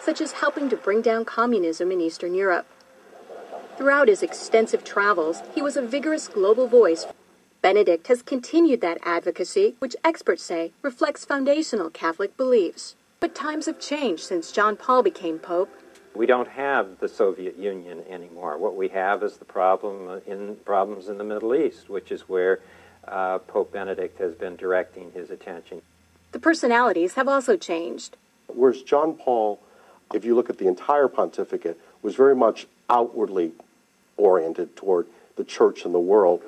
such as helping to bring down communism in Eastern Europe. Throughout his extensive travels, he was a vigorous global voice. Benedict has continued that advocacy, which experts say reflects foundational Catholic beliefs. But times have changed since John Paul became Pope. We don't have the Soviet Union anymore. What we have is the problems in the Middle East, which is where Pope Benedict has been directing his attention. The personalities have also changed. Whereas John Paul, if you look at the entire pontificate, was very much outwardly oriented toward the church and the world.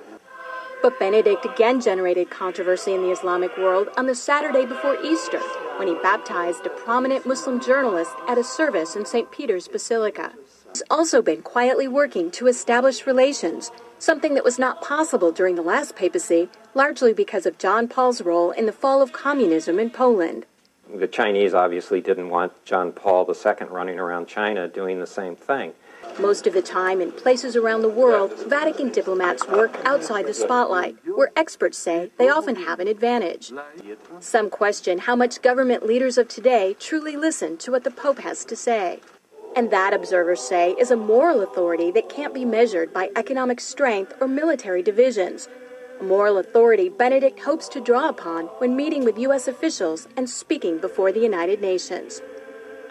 But Benedict again generated controversy in the Islamic world on the Saturday before Easter, when he baptized a prominent Muslim journalist at a service in St. Peter's Basilica. He's also been quietly working to establish relations, something that was not possible during the last papacy, largely because of John Paul's role in the fall of communism in Poland. The Chinese obviously didn't want John Paul II running around China doing the same thing. Most of the time, in places around the world, Vatican diplomats work outside the spotlight, where experts say they often have an advantage. Some question how much government leaders of today truly listen to what the Pope has to say. And that, observers say, is a moral authority that can't be measured by economic strength or military divisions. A moral authority Benedict hopes to draw upon when meeting with U.S. officials and speaking before the United Nations.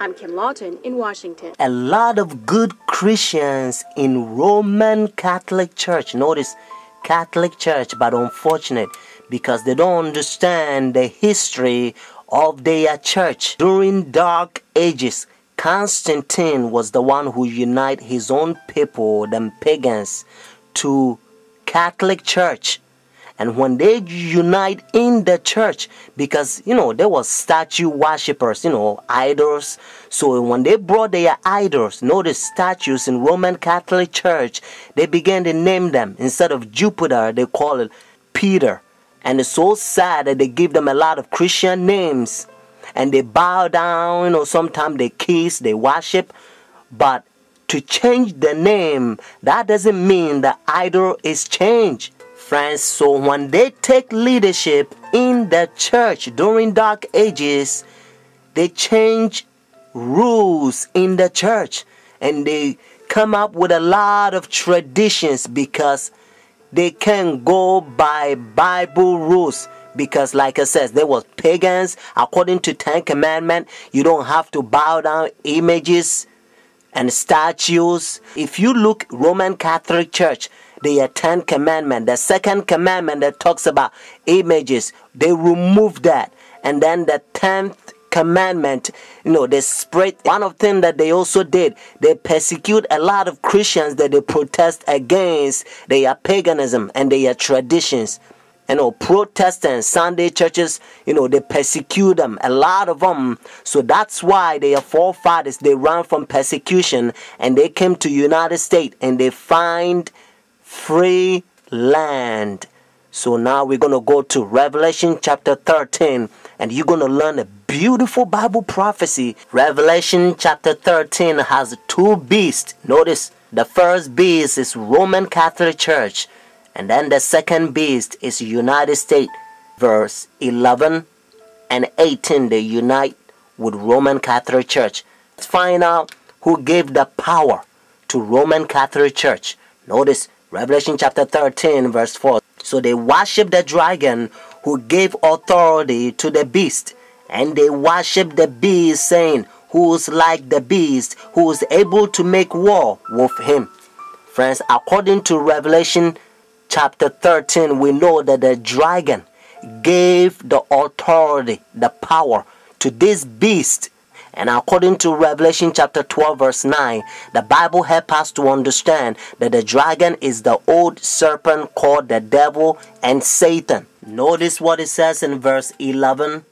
I'm Kim Lawton in Washington. A lot of good Christians in Roman Catholic Church, notice Catholic Church, but unfortunate because they don't understand the history of their church. During Dark Ages, Constantine was the one who united his own people, them pagans, to Catholic Church. And when they unite in the church, because, there was statue worshippers, idols. So when they brought their idols, notice statues in Roman Catholic Church, they began to name them. Instead of Jupiter, they call it Peter. And it's so sad that they give them a lot of Christian names. And they bow down, sometimes they kiss, they worship. But to change the name, that doesn't mean the idol is changed. Friends, so when they take leadership in the church during Dark Ages, they change rules in the church and they come up with a lot of traditions because they can't go by Bible rules. Because like I said, there was pagans. According to Ten Commandments, you don't have to bow down images and statues. If you look Roman Catholic Church, the 10 commandment, the second commandment that talks about images, they remove that. And then the 10th commandment, they spread. One of the things that they also did, they persecute a lot of Christians that they protest against their paganism and their traditions. Protestants, Sunday churches, they persecute them, a lot of them. So that's why their forefathers, they ran from persecution and they came to United States and they find free land. So now we're going to go to Revelation chapter 13 and you're going to learn a beautiful Bible prophecy. Revelation chapter 13 has two beasts. Notice the first beast is Roman Catholic Church and then the second beast is United States. Verse 11 and 18 they unite with Roman Catholic Church. Let's find out who gave the power to Roman Catholic Church. Notice Revelation chapter 13 verse 4. So they worship the dragon who gave authority to the beast. And they worship the beast saying, who's like the beast, who is able to make war with him. Friends, according to Revelation chapter 13, we know that the dragon gave the authority, the power to this beast. And according to Revelation chapter 12 verse 9, the Bible helps us to understand that the dragon is the old serpent called the devil and Satan. Notice what it says in verse 11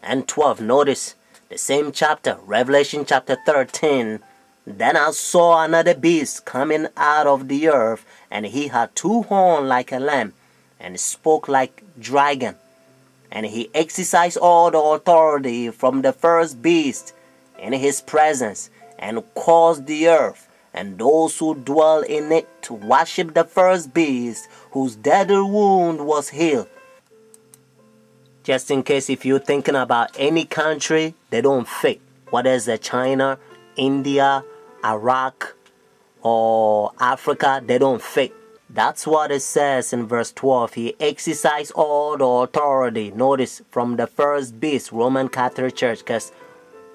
and 12. Notice the same chapter, Revelation chapter 13. Then I saw another beast coming out of the earth, and he had two horns like a lamb, and spoke like dragon. And he exercised all the authority from the first beast in his presence, and caused the earth and those who dwell in it to worship the first beast, whose deadly wound was healed. Just in case if you're thinking about any country, they don't fit. Whether it's China, India, Iraq, or Africa, they don't fit. That's what it says in verse 12. He exercised all the authority, notice, from the first beast, Roman Catholic Church, because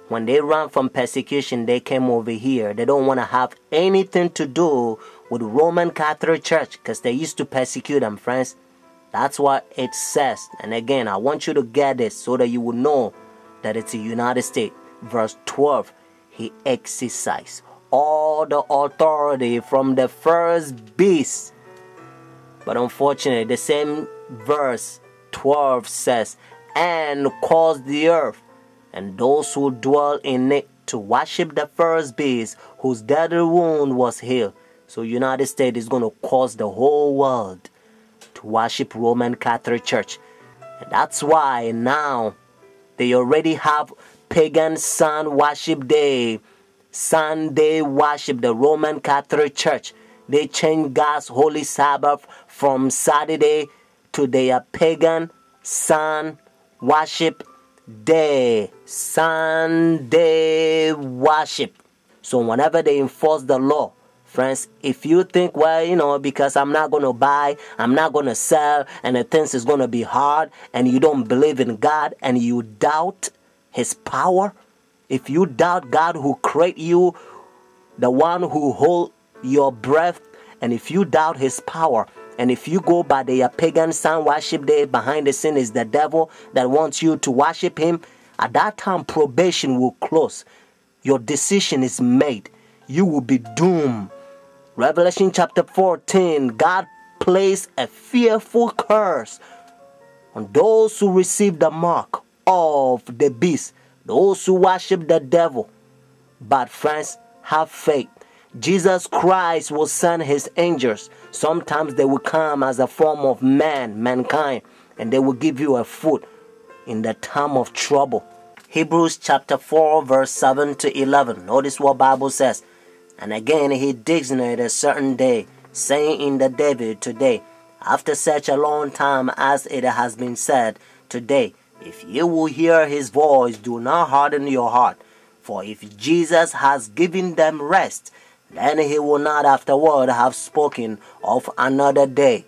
when they ran from persecution, they came over here. They don't want to have anything to do with Roman Catholic Church because they used to persecute them, friends. That's what it says. And again, I want you to get this so that you will know that it's the United States. Verse 12, he exercised all the authority from the first beast. But unfortunately, the same verse 12 says, and caused the earth and those who dwell in it to worship the first beast whose deadly wound was healed. So United States is going to cause the whole world to worship Roman Catholic Church. And that's why now they already have pagan sun worship day, Sunday worship, the Roman Catholic Church. They changed God's holy Sabbath from Saturday to their pagan sun worship day, Sunday worship. So whenever they enforce the law, friends, if you think, well, because I'm not going to buy, I'm not going to sell, and the things is going to be hard, and you don't believe in God, and you doubt His power, if you doubt God who created you, the one who holds your breath, and if you doubt His power, and if you go by the pagan sun worship day, behind the scene is the devil that wants you to worship him, at that time probation will close. Your decision is made. You will be doomed. Revelation chapter 14, God placed a fearful curse on those who receive the mark of the beast, those who worship the devil. But friends, have faith. Jesus Christ will send His angels. Sometimes they will come as a form of mankind, and they will give you a food in the time of trouble. Hebrews chapter 4 verse 7 to 11. Notice what Bible says. And again He designated a certain day, saying in the David, today, after such a long time as it has been said, today, if you will hear His voice, do not harden your heart. For if Jesus has given them rest, then He will not afterward have spoken of another day.